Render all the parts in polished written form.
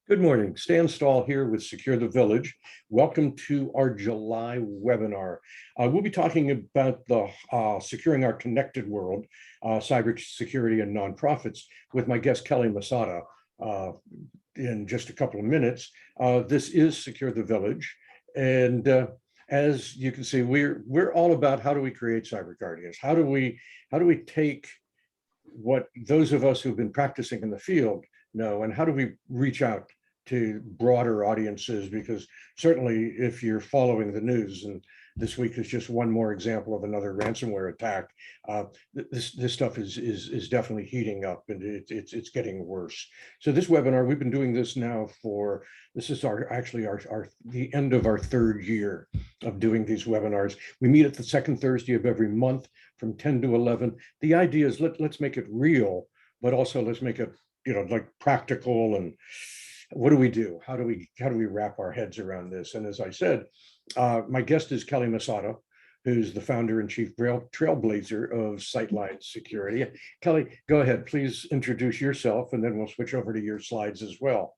Good morning. Stan Stahl here with Secure the Village. Welcome to our July webinar. We'll be talking about the securing our connected world, cybersecurity and nonprofits with my guest, Kelley Misata, in just a couple of minutes. This is Secure the Village. And as you can see, we're all about how do we create cyber guardians? How do we take what those of us who've been practicing in the field know, and how do we reach out to broader audiences? Because certainly if you're following the news, and this week is just one more example of another ransomware attack, this stuff is definitely heating up, and it's getting worse. So this webinar, we've been doing this now for, this is the end of our third year of doing these webinars. We meet at the second Thursday of every month from 10 to 11. The idea is let's make it real, but also let's make it, like practical. And what do we do? How do we wrap our heads around this? And as I said, my guest is Kelley Misata, who's the founder and chief trailblazer of Sightline Security. Kelley, go ahead, please introduce yourself, and then we'll switch over to your slides as well.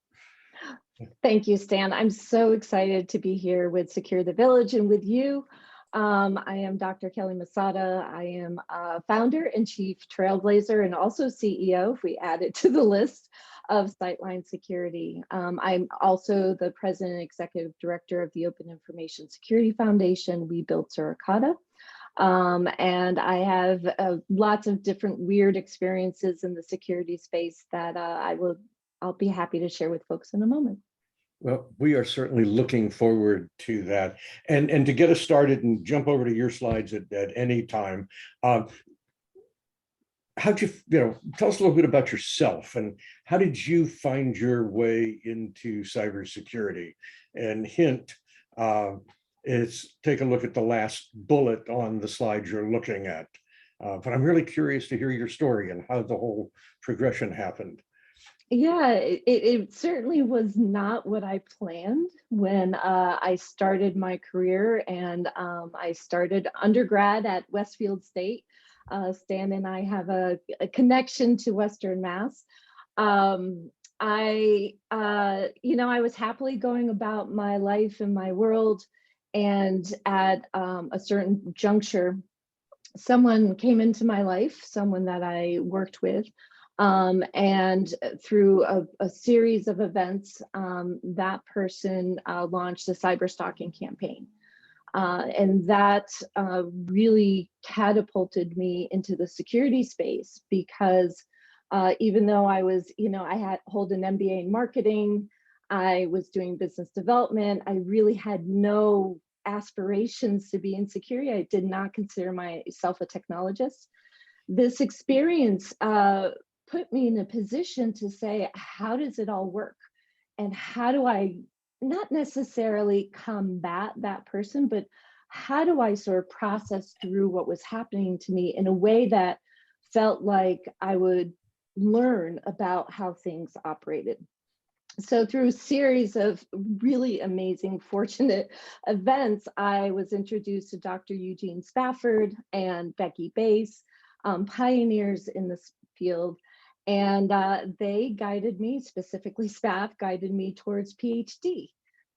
Thank you, Stan. I'm so excited to be here with Secure the Village and with you. I am Dr. Kelley Misata. I am founder and chief trailblazer and also CEO, if we add it to the list, of Sightline Security. I'm also the president and executive director of the Open Information Security Foundation. We built Suricata. And I have lots of different weird experiences in the security space that I'll be happy to share with folks in a moment. Well, we are certainly looking forward to that. And to get us started and jump over to your slides at any time, how'd you tell us a little bit about yourself, and how did you find your way into cybersecurity? And hint, is take a look at the last bullet on the slide you're looking at. But I'm really curious to hear your story and how the whole progression happened. Yeah, it certainly was not what I planned when I started my career, and I started undergrad at Westfield State. Stan and I have a connection to Western Mass. I was happily going about my life and my world, and at a certain juncture, someone came into my life, someone that I worked with. And through a series of events, that person launched a cyber stalking campaign. And that really catapulted me into the security space, because even though I was, hold an MBA in marketing, I was doing business development, I really had no aspirations to be in security. I did not consider myself a technologist. This experience put me in a position to say, how does it all work? And how do I not necessarily combat that person, but how do I sort of process through what was happening to me in a way that felt like I would learn about how things operated? So through a series of really amazing, fortunate events, I was introduced to Dr. Eugene Spafford and Becky Bass, pioneers in this field. And they guided me, specifically Spaff guided me towards PhD.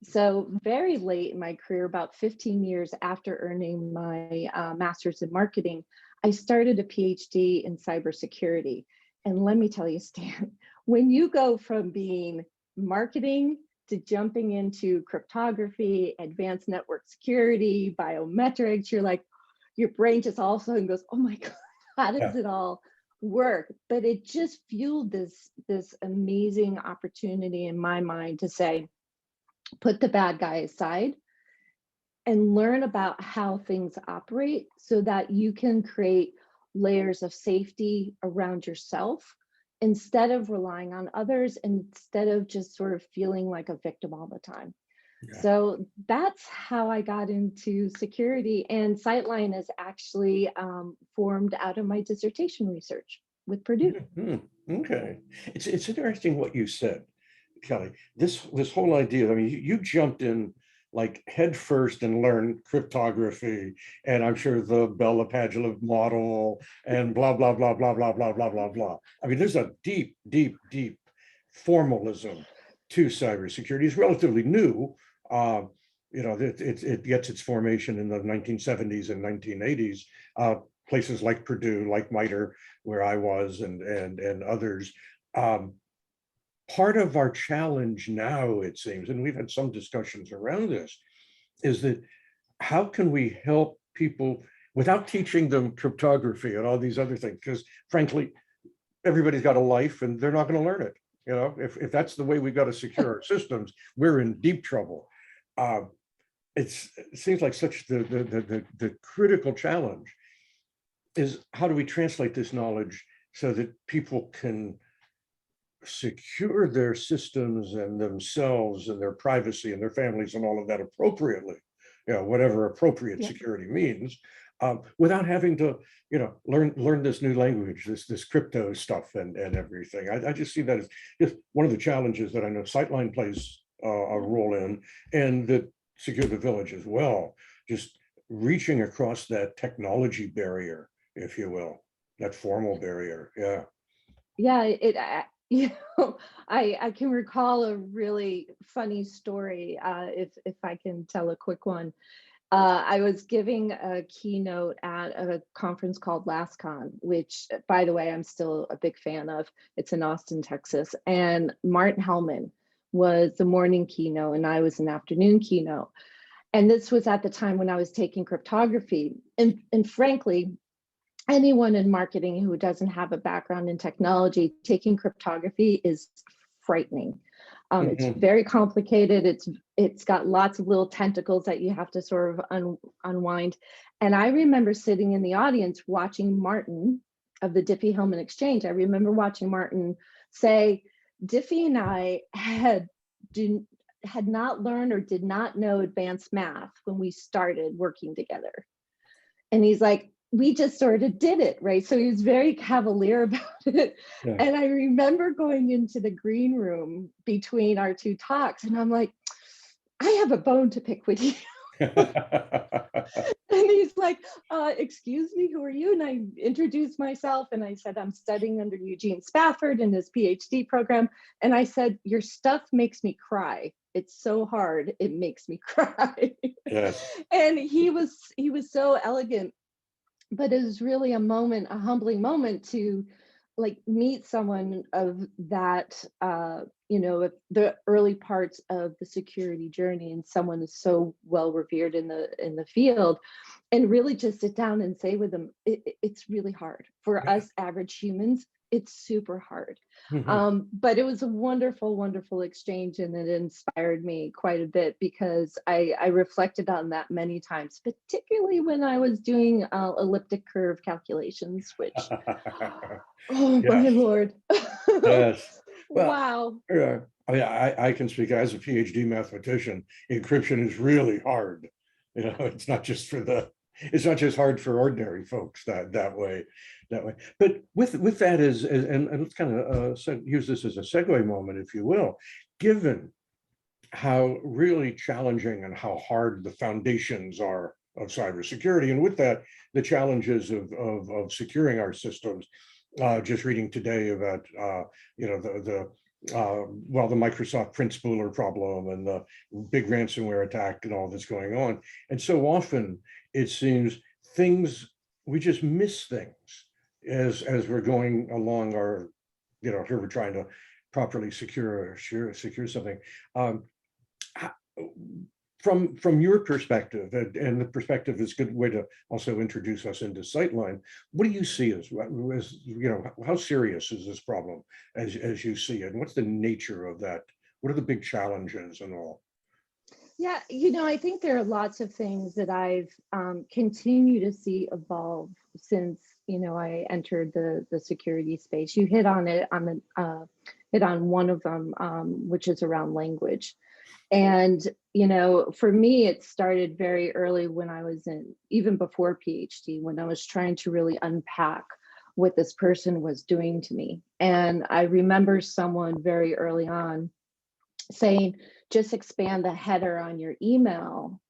So very late in my career, about 15 years after earning my master's in marketing, I started a PhD in cybersecurity. And let me tell you, Stan, when you go from being marketing to jumping into cryptography, advanced network security, biometrics, you're like, your brain just all of a sudden goes, oh my God, how does it all work? But it just fueled this amazing opportunity in my mind to say, put the bad guy aside and learn about how things operate so that you can create layers of safety around yourself instead of relying on others, instead of just sort of feeling like a victim all the time. Yeah. So that's how I got into security, and Sightline is actually formed out of my dissertation research with Purdue. Mm-hmm. Okay, it's interesting what you said, Kelley. This whole idea. I mean, you jumped in like head first and learned cryptography, and I'm sure the Bell LaPadula model, and blah blah blah blah blah blah blah blah blah. I mean, there's a deep formalism to cybersecurity is relatively new. It gets its formation in the 1970s and 1980s. Places like Purdue, like MITRE, where I was, and others. Part of our challenge now, it seems, and we've had some discussions around this, is that how can we help people without teaching them cryptography and all these other things? Because frankly, everybody's got a life and they're not going to learn it. If that's the way we've got to secure our systems, we're in deep trouble. It seems like such the critical challenge is, how do we translate this knowledge so that people can secure their systems and themselves and their privacy and their families and all of that appropriately, whatever appropriate security means, without having to, learn this new language, this crypto stuff and everything. I just see that as just one of the challenges that I know Sightline plays a role in, and that Secure the Village as well, just reaching across that technology barrier, if you will, that formal barrier. Yeah, I can recall a really funny story, if I can tell a quick one. I was giving a keynote at a conference called LastCon, which, by the way, I'm still a big fan of. It's in Austin, Texas. And Martin Hellman was the morning keynote, and I was an afternoon keynote. And this was at the time when I was taking cryptography. And frankly, anyone in marketing who doesn't have a background in technology, taking cryptography is frightening. It's very complicated. It's got lots of little tentacles that you have to sort of unwind. And I remember sitting in the audience watching Martin of the Diffie-Hellman Exchange. I remember watching Martin say, Diffie and I had not learned or did not know advanced math when we started working together. And he's like, we just sort of did it, right? So he was very cavalier about it. Yeah. And I remember going into the green room between our two talks, and I'm like, I have a bone to pick with you. And he's like, excuse me, who are you? And I introduced myself, and I said, I'm studying under Eugene Spafford in his PhD program. And I said, your stuff makes me cry. It's so hard, it makes me cry. Yes. And he was so elegant. But it was really a humbling moment to meet someone of that, the early parts of the security journey, and someone is so well revered in the field, and really just sit down and say with them, it's really hard for us average humans. It's super hard. But it was a wonderful, wonderful exchange, and it inspired me quite a bit, because I reflected on that many times, particularly when I was doing elliptic curve calculations, which, oh my Lord. Yes. Well, wow. I can speak as a PhD mathematician. Encryption is really hard. It's not just hard for ordinary folks that way. But with that and let's kind of use this as a segue moment, if you will, given how really challenging and how hard the foundations are of cybersecurity, and with that, the challenges of securing our systems. Just reading today about the Microsoft print spooler problem and the big ransomware attack and all that's going on. And so often it seems we just miss things as we're going along our, here we're trying to properly secure something. From your perspective, and the perspective is a good way to also introduce us into Sightline, what do you see as how serious is this problem as you see it? And what's the nature of that? What are the big challenges and all? Yeah, I think there are lots of things that I've continued to see evolve since, I entered the security space. You hit on it, hit on one of them, which is around language. And, for me, it started very early when I was even before PhD, when I was trying to really unpack what this person was doing to me. And I remember someone very early on saying, just expand the header on your email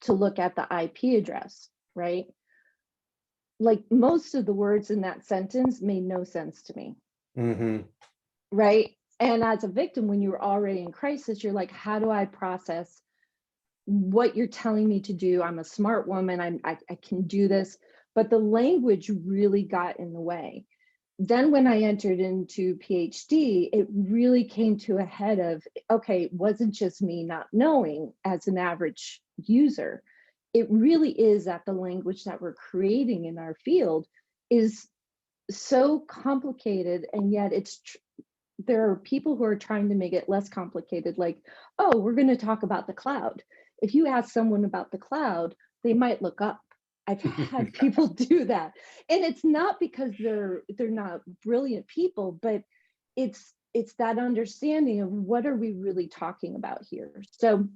to look at the IP address, right? Like, most of the words in that sentence made no sense to me. Right? And as a victim, when you're already in crisis, you're like, how do I process what you're telling me to do? I'm a smart woman. I can do this. But the language really got in the way. Then when I entered into PhD, it really came to a head of, okay, it wasn't just me not knowing as an average user. It really is that the language that we're creating in our field is so complicated, and yet there are people who are trying to make it less complicated, like, oh, we're going to talk about the cloud. If you ask someone about the cloud, they might look up. I've had people do that. And it's not because they're not brilliant people, but it's that understanding of what are we really talking about here. So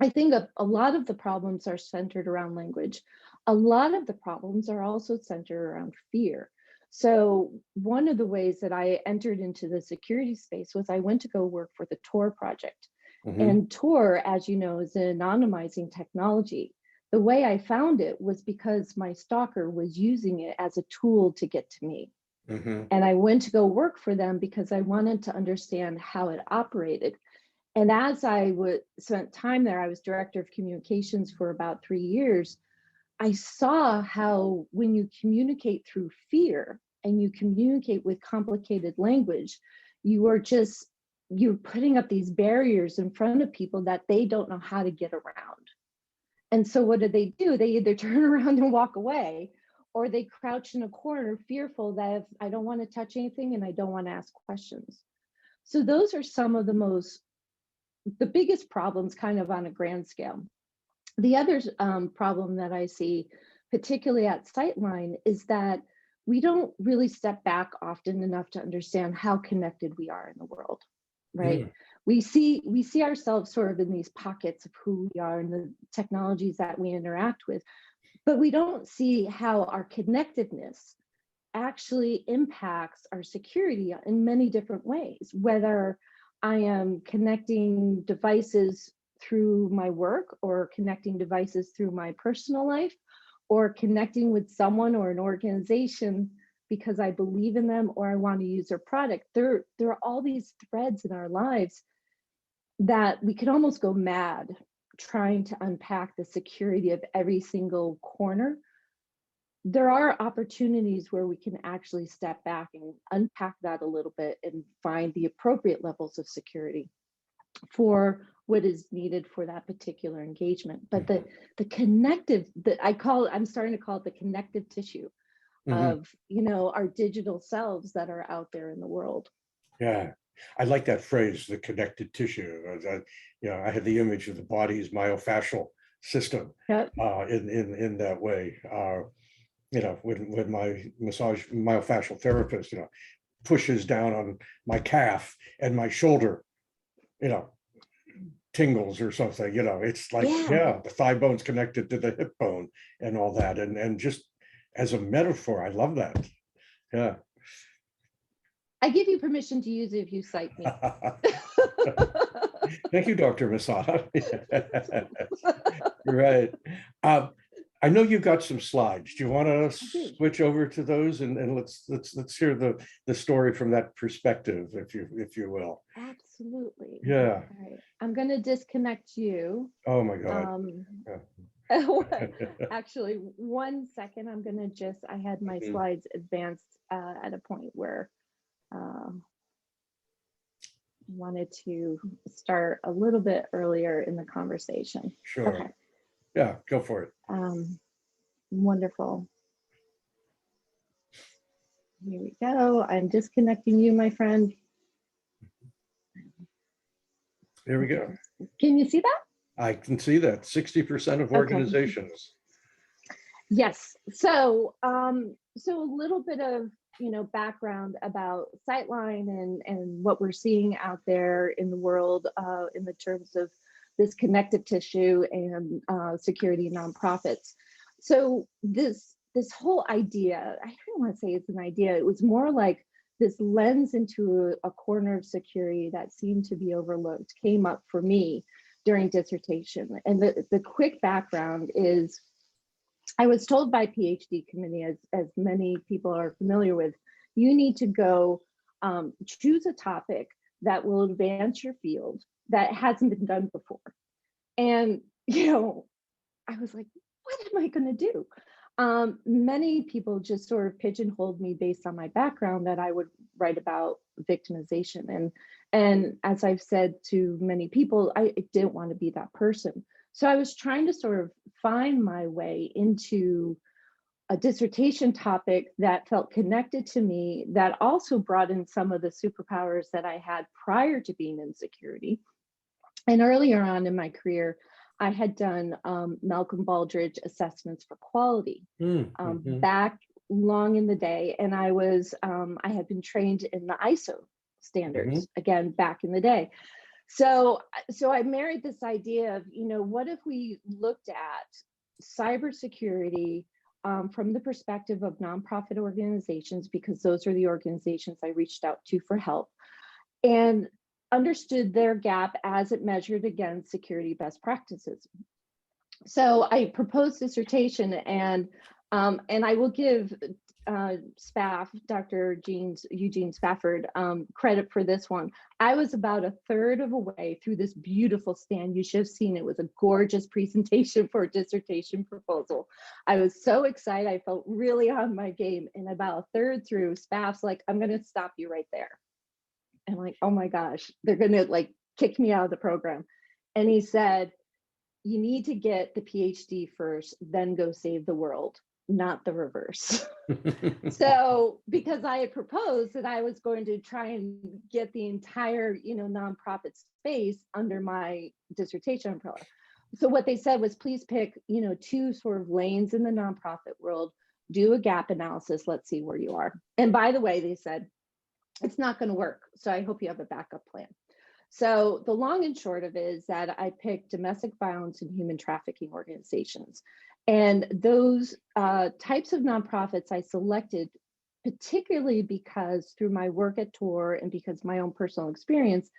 I think a lot of the problems are centered around language. A lot of the problems are also centered around fear. So one of the ways that I entered into the security space was I went to go work for the Tor project. Mhm. And Tor, as you know, is an anonymizing technology. The way I found it was because my stalker was using it as a tool to get to me. Mhm. And I went to go work for them because I wanted to understand how it operated. And as I spent time there, I was director of communications for about 3 years. I saw how when you communicate through fear and you communicate with complicated language, you're putting up these barriers in front of people that they don't know how to get around. And so what do? They either turn around and walk away, or they crouch in a corner fearful that if I don't want to touch anything and I don't want to ask questions. So those are some of the biggest problems kind of on a grand scale. The other problem that I see, particularly at Sightline, is that we don't really step back often enough to understand how connected we are in the world, right? Mm. We see ourselves sort of in these pockets of who we are and the technologies that we interact with, but we don't see how our connectedness actually impacts our security in many different ways, whether I am connecting devices through my work or connecting devices through my personal life or connecting with someone or an organization because I believe in them or I want to use their product. There are all these threads in our lives that we could almost go mad trying to unpack the security of every single corner. There are opportunities where we can actually step back and unpack that a little bit and find the appropriate levels of security for what is needed for that particular engagement. But the connective that I'm starting to call it the connective tissue Mhm. of, our digital selves that are out there in the world. Yeah, I like that phrase, the connected tissue. I had the image of the body's myofascial system Yep. in that way. When my massage myofascial therapist, pushes down on my calf and my shoulder, you know, tingles or something, it's like, Yeah. yeah, the thigh bone's connected to the hip bone and all that. And just as a metaphor, I love that. Yeah. I give you permission to use it if you cite me. Thank you, Dr. Misata. You're right. I know you've got some slides. Do you want to do. switch over to those and let's hear the story from that perspective, if you will. Absolutely. Yeah. All right. I'm going to disconnect you. Oh my God. Um, Yeah. Actually, 1 second. I had my Mhm. slides advanced at a point where I wanted to start a little bit earlier in the conversation. Sure. Okay. Yeah, go for it. Wonderful. Here we go. I'm disconnecting you, my friend. There we go. Can you see that? I can see that 60% of Okay. organizations. Yes. So a little bit of background about Sightline and what we're seeing out there in the world in the terms of this connective tissue and security nonprofits. So this whole idea, I don't want to say it's an idea, it was more like this lens into a corner of security that seemed to be overlooked came up for me during dissertation. And the quick background is I was told by PhD committee, as many people are familiar with, you need to go choose a topic that will advance your field that hasn't been done before. And, I was like, what am I going to do? Many people just sort of pigeonholed me based on my background that I would write about victimization. And as I've said to many people, I didn't want to be that person. So I was trying to sort of find my way into a dissertation topic that felt connected to me, that also brought in some of the superpowers that I had prior to being in security. And earlier on in my career, I had done Malcolm Baldrige assessments for quality back long in the day. And I had been trained in the ISO standards, again, back in the day. So I married this idea of, what if we looked at cybersecurity from the perspective of nonprofit organizations, because those are the organizations I reached out to for help, and understood their gap as it measured against security best practices. So I proposed dissertation, and I will give Dr. Eugene Spafford, credit for this one. I was about a third of a way through this beautiful stand. You should have seen it. It was a gorgeous presentation for a dissertation proposal. I was so excited. I felt really on my game. And about a third through, Spaff's like, I'm going to stop you right there. And I'm like, oh my gosh, they're going to kick me out of the program. And he said, you need to get the PhD first, then go save the world, not the reverse. So because I had proposed that I was going to try and get the entire, nonprofit space under my dissertation umbrella. So what they said was, please pick, two sort of lanes in the nonprofit world, do a gap analysis, let's see where you are. And by the way, they said, it's not going to work. So I hope you have a backup plan. So the long and short of it is that I picked domestic violence and human trafficking organizations. And those types of nonprofits I selected, particularly because through my work at Tor and because my own personal experience,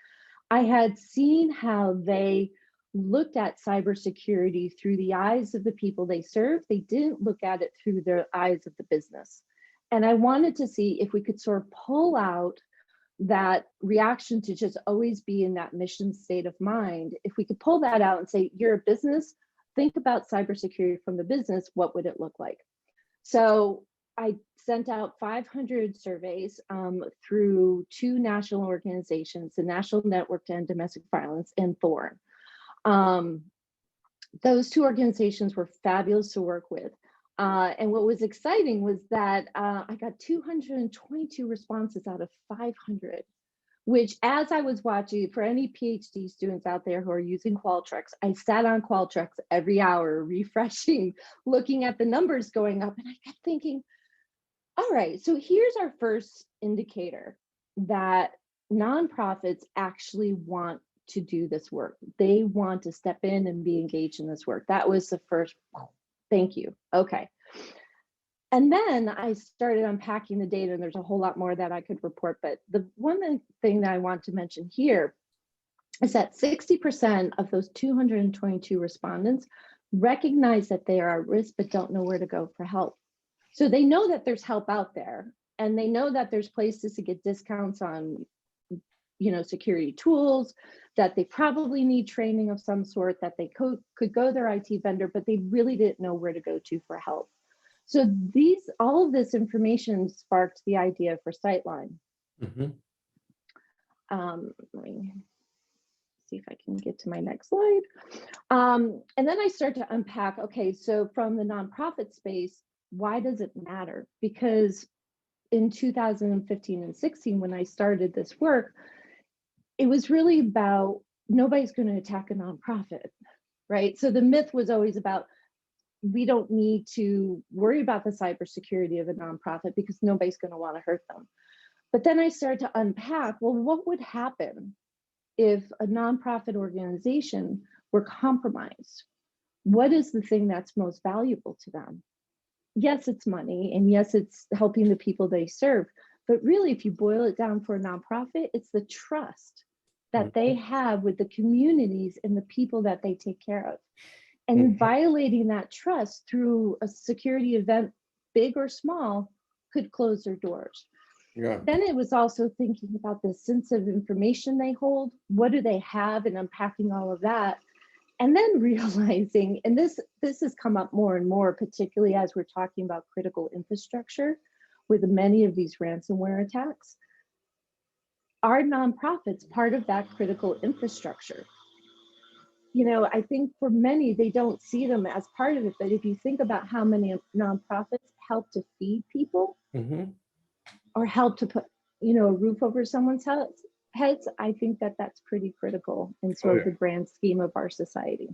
I had seen how they looked at cybersecurity through the eyes of the people they serve. They didn't look at it through the eyes of the business. And I wanted to see if we could sort of pull out that reaction to just always be in that mission state of mind. If we could pull that out and say, you're a business, think about cybersecurity from the business, what would it look like? So I sent out 500 surveys through two national organizations, the National Network to End Domestic Violence and Thorn. Those two organizations were fabulous to work with. And what was exciting was that I got 222 responses out of 500, which, as I was watching, for any PhD students out there who are using Qualtrics, I sat on Qualtrics every hour, refreshing, looking at the numbers going up. And I kept thinking, all right, so here's our first indicator that nonprofits actually want to do this work. They want to step in and be engaged in this work. That was the first. Thank you. Okay. And then I started unpacking the data, and there's a whole lot more that I could report. But the one thing that I want to mention here is that 60% of those 222 respondents recognize that they are at risk, but don't know where to go for help. So they know that there's help out there, and they know that there's places to get discounts on, security tools, that they probably need training of some sort, that they could go to their IT vendor, but they really didn't know where to go to for help. So all of this information sparked the idea for Sightline. Let me see if I can get to my next slide. And then I start to unpack, okay, so from the nonprofit space, why does it matter? Because in 2015 and 16, when I started this work, it was really about nobody's going to attack a nonprofit, right? So the myth was always about, we don't need to worry about the cybersecurity of a nonprofit because nobody's going to want to hurt them. But then I started to unpack, well, what would happen if a nonprofit organization were compromised? What is the thing that's most valuable to them? Yes, it's money, and yes, it's helping the people they serve. But really, if you boil it down for a nonprofit, it's the trust that they have with the communities and the people that they take care of. And violating that trust through a security event, big or small, could close their doors. Yeah. Then it was also thinking about the sense of information they hold. What do they have, and unpacking all of that. And then realizing, and this has come up more and more, particularly as we're talking about critical infrastructure with many of these ransomware attacks. Are nonprofits part of that critical infrastructure? I think for many, they don't see them as part of it. But if you think about how many nonprofits help to feed people Hmm. or help to put, a roof over someone's heads, I think that that's pretty critical in Oh, sort of yeah. the grand scheme of our society.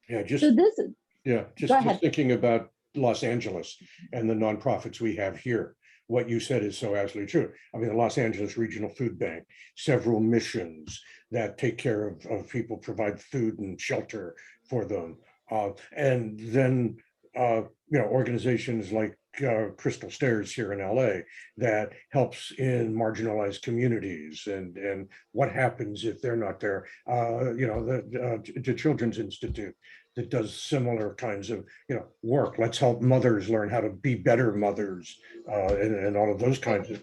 Yeah. So this, Yeah, go just ahead. thinking about Los Angeles and the nonprofits we have here. What you said is so absolutely true. I mean, the Los Angeles Regional Food Bank, several missions that take care of people, provide food and shelter for them. And then, organizations like Crystal Stairs here in LA that helps in marginalized communities, and what happens if they're not there. The Children's Institute that does similar kinds of work. Let's help mothers learn how to be better mothers, and all of those kinds of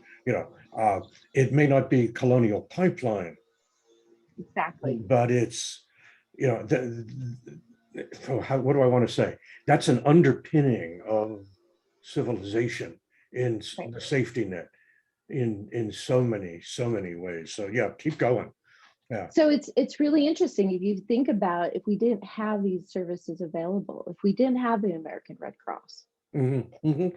it may not be Colonial Pipeline, Exactly. but it's what do I want to say? That's an underpinning of civilization in Right. the safety net in so many ways. So yeah, keep going. Yeah. So it's really interesting if you think about, if we didn't have these services available, if we didn't have the American Red Cross, Hmm. Hmm.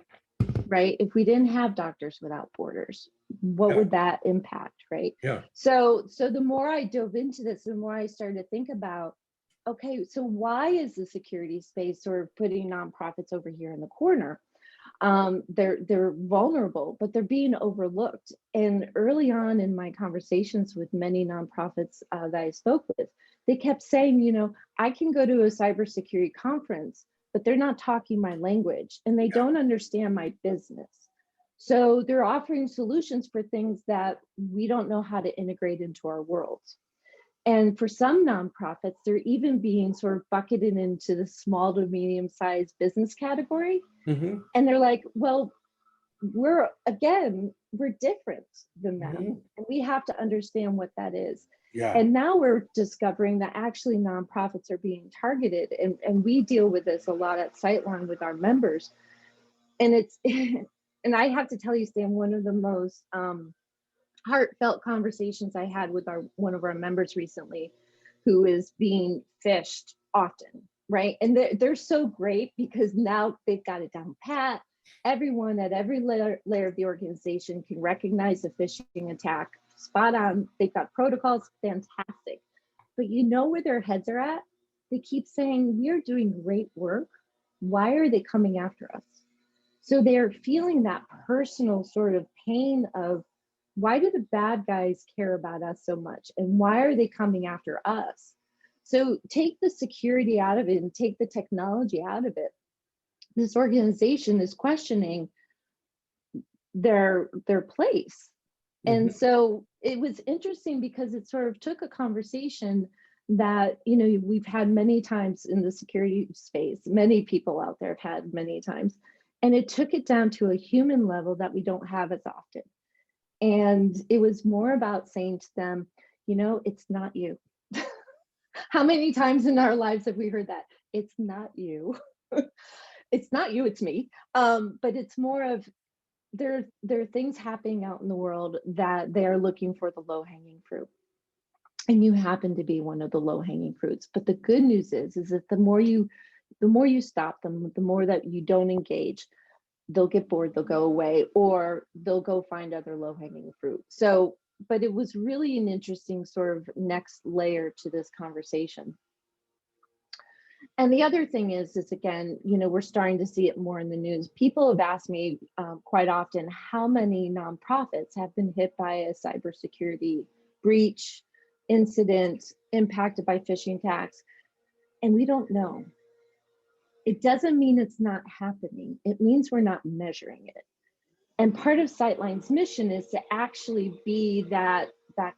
right? If we didn't have Doctors Without Borders, what Yeah. would that impact, right? Yeah. So the more I dove into this, the more I started to think about, okay, so why is the security space sort of putting nonprofits over here in the corner? They're vulnerable, but they're being overlooked. And early on in my conversations with many nonprofits that I spoke with, they kept saying, I can go to a cybersecurity conference, but they're not talking my language and they don't understand my business. So they're offering solutions for things that we don't know how to integrate into our worlds. And for some nonprofits, they're even being sort of bucketed into the small to medium sized business category. Hmm. And they're like, well, we're different than Hmm. them. And we have to understand what that is. Yeah. And now we're discovering that actually nonprofits are being targeted. And we deal with this a lot at Sightline with our members. And it's, and I have to tell you, Stan, one of the most heartfelt conversations I had with one of our members recently, who is being phished often, right? And they're so great because now they've got it down pat. Everyone at every layer of the organization can recognize a phishing attack spot on. They've got protocols, fantastic. But you know where their heads are at? They keep saying, we're doing great work. Why are they coming after us? So they're feeling that personal sort of pain of, why do the bad guys care about us so much? And why are they coming after us? So take the security out of it and take the technology out of it. This organization is questioning their place. And Hmm. so it was interesting because it sort of took a conversation that, we've had many times in the security space, many people out there have had many times. And it took it down to a human level that we don't have as often. And it was more about saying to them, it's not you. How many times in our lives have we heard that? It's not you. It's not you, it's me. But it's more of, there are things happening out in the world that they're looking for the low-hanging fruit. And you happen to be one of the low-hanging fruits. But the good news is that the more you stop them, the more that you don't engage, they'll get bored, they'll go away, or they'll go find other low-hanging fruit. So, but it was really an interesting sort of next layer to this conversation. And the other thing is again, we're starting to see it more in the news. People have asked me quite often, how many nonprofits have been hit by a cybersecurity breach, incident, impacted by phishing attacks? And we don't know. It doesn't mean it's not happening. It means we're not measuring it. And part of Sightline's mission is to actually be that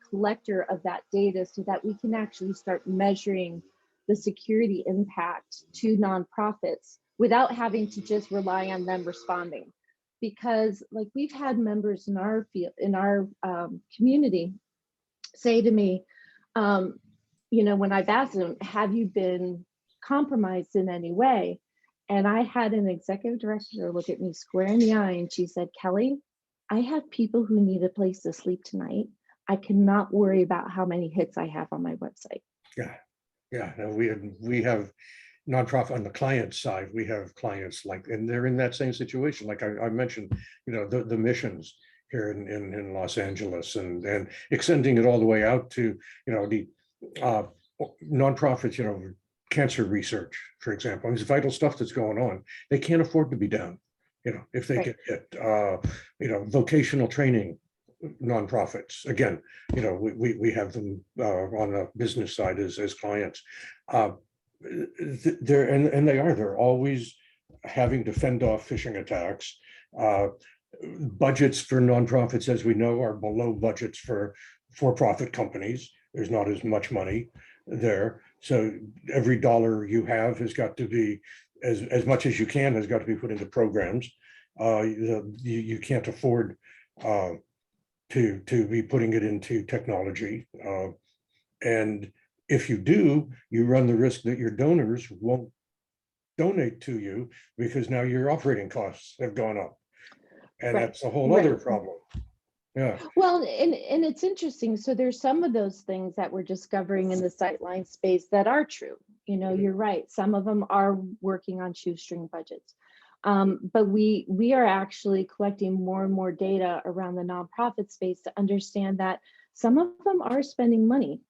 collector of that data so that we can actually start measuring the security impact to nonprofits without having to just rely on them responding. because like we've had members in our field, in our community say to me, when I've asked them, have you been compromised in any way? And I had an executive director look at me square in the eye and she said, Kelley, I have people who need a place to sleep tonight. I cannot worry about how many hits I have on my website. Yeah. Yeah. No, we have nonprofit on the client side. We have clients like, and they're in that same situation. Like I mentioned, the missions here in Los Angeles and extending it all the way out to, the nonprofits, cancer research, for example. It's vital stuff that's going on. They can't afford to be down, if they Right. get hit. Vocational training nonprofits. Again, we have them on the business side as clients. They're always having to fend off phishing attacks. Budgets for nonprofits, as we know, are below budgets for-profit companies. There's not as much money there. So every dollar you have has got to be, as much as you can, has got to be put into programs. You can't afford to be putting it into technology. And if you do, you run the risk that your donors won't donate to you because now your operating costs have gone up. And Right. that's a whole Right. other problem. Yeah. Well, and it's interesting. So there's some of those things that we're discovering in the Sightline space that are true. You're right. Some of them are working on shoestring budgets. But we are actually collecting more and more data around the nonprofit space to understand that some of them are spending money,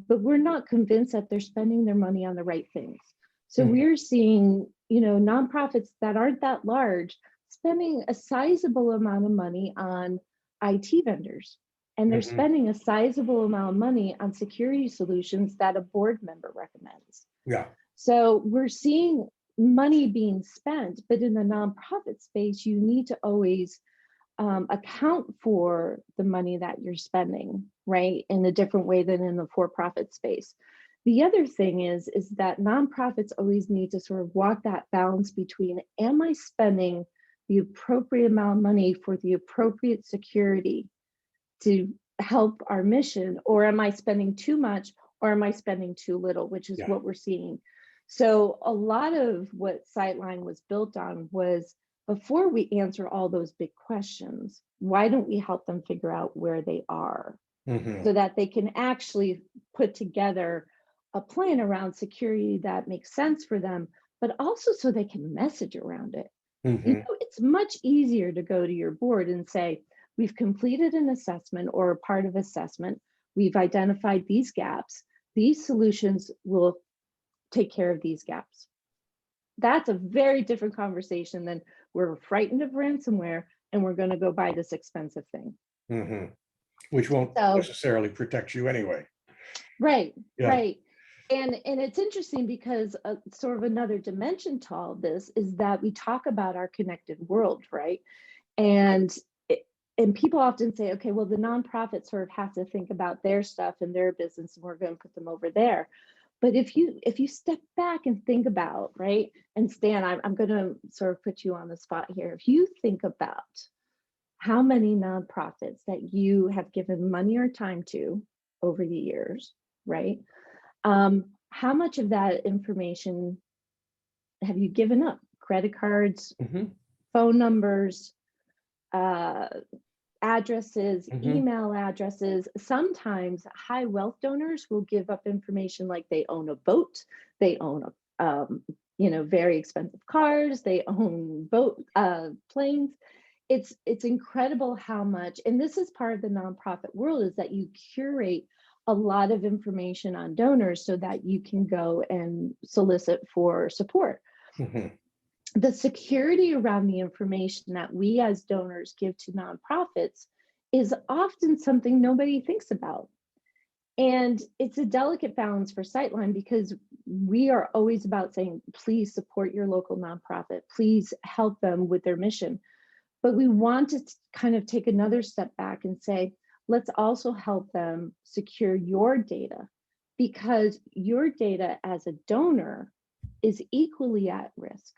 but we're not convinced that they're spending their money on the right things. So we're seeing, nonprofits that aren't that large spending a sizable amount of money on IT vendors, and they're spending a sizable amount of money on security solutions that a board member recommends. Yeah. So we're seeing money being spent, but in the nonprofit space, you need to always account for the money that you're spending, right, in a different way than in the for-profit space. The other thing is that nonprofits always need to sort of walk that balance between, am I spending the appropriate amount of money for the appropriate security to help our mission, or am I spending too much, or am I spending too little, which is what we're seeing. So a lot of what Sightline was built on was, before we answer all those big questions, why don't we help them figure out where they are so that they can actually put together a plan around security that makes sense for them, but also so they can message around it. It's much easier to go to your board and say, we've completed an assessment or a part of assessment. We've identified these gaps. These solutions will take care of these gaps. That's a very different conversation than, we're frightened of ransomware and we're going to go buy this expensive thing. Which won't necessarily protect you anyway. Right, right. And it's interesting because sort of another dimension to all of this is that we talk about our connected world, right? And people often say, okay, well, the nonprofits sort of have to think about their stuff and their business, and we're going to put them over there. But if you step back and think about, right, and Stan, I'm going to sort of put you on the spot here. If you think about how many nonprofits that you have given money or time to over the years, right? How much of that information have you given up? Credit cards, phone numbers, addresses, email addresses. Sometimes high wealth donors will give up information like they own a boat, they own very expensive cars, they own planes. It's incredible how much, and this is part of the nonprofit world, is that you curate a lot of information on donors so that you can go and solicit for support. The security around the information that we as donors give to nonprofits is often something nobody thinks about. And it's a delicate balance for Sightline, because we are always about saying, please support your local nonprofit, please help them with their mission. But we want to kind of take another step back and say, let's also help them secure your data, because your data as a donor is equally at risk,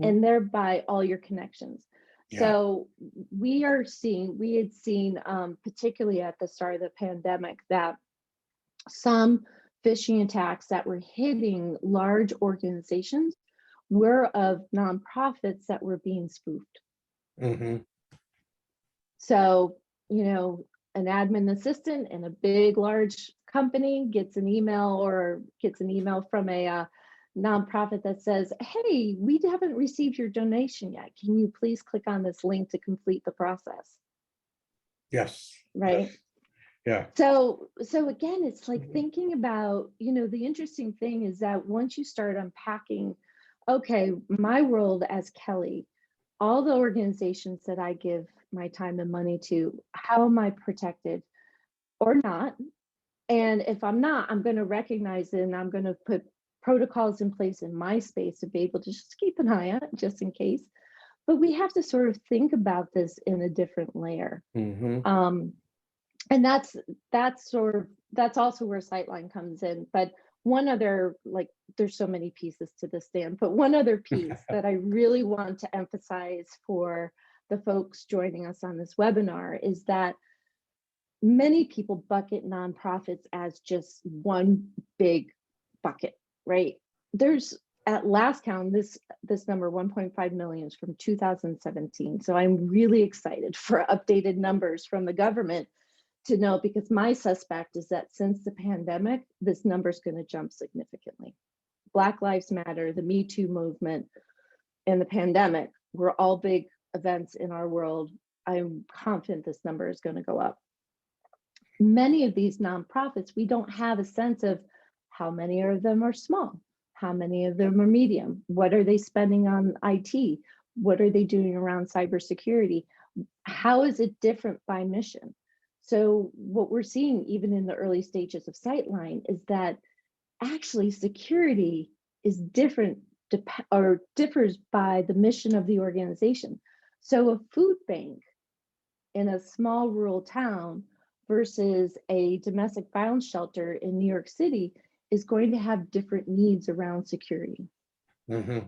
and thereby all your connections. Yeah. So we had seen, particularly at the start of the pandemic, that some phishing attacks that were hitting large organizations were of nonprofits that were being spoofed. Hmm. So, an admin assistant in a big, large company gets an email from a nonprofit that says, "Hey, we haven't received your donation yet. Can you please click on this link to complete the process?" Yes. Right? Yes. Yeah. So again, it's like thinking about, the interesting thing is that once you start unpacking, okay, my world as Kelley, all the organizations that I give my time and money to, how am I protected or not? And if I'm not, I'm going to recognize it and I'm going to put protocols in place in my space to be able to just keep an eye on it just in case. But we have to sort of think about this in a different layer. Hmm. And that's also where Sightline comes in. But one other, like, there's so many pieces to this, Dan, but one other piece that I really want to emphasize for the folks joining us on this webinar is that many people bucket nonprofits as just one big bucket, right? There's, at last count, this number 1.5 million is from 2017. So I'm really excited for updated numbers from the government to know, because my suspect is that since the pandemic, this number is going to jump significantly. Black Lives Matter, the Me Too movement, and the pandemic were all big events in our world. I'm confident this number is going to go up. Many of these nonprofits, we don't have a sense of how many of them are small, how many of them are medium, what are they spending on IT, what are they doing around cybersecurity, how is it different by mission? So what we're seeing even in the early stages of Sightline is that actually security is different or differs by the mission of the organization. So a food bank in a small rural town versus a domestic violence shelter in New York City is going to have different needs around security. Hmm.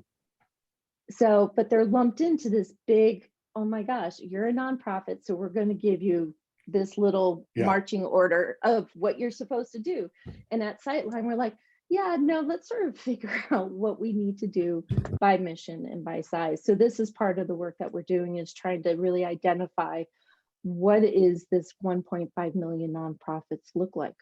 So, but they're lumped into this big, oh my gosh, you're a nonprofit, so we're going to give you this little Yeah. marching order of what you're supposed to do. And at Sightline, we're like, yeah, no, let's sort of figure out what we need to do by mission and by size. So this is part of the work that we're doing, is trying to really identify what is this 1.5 million nonprofits look like.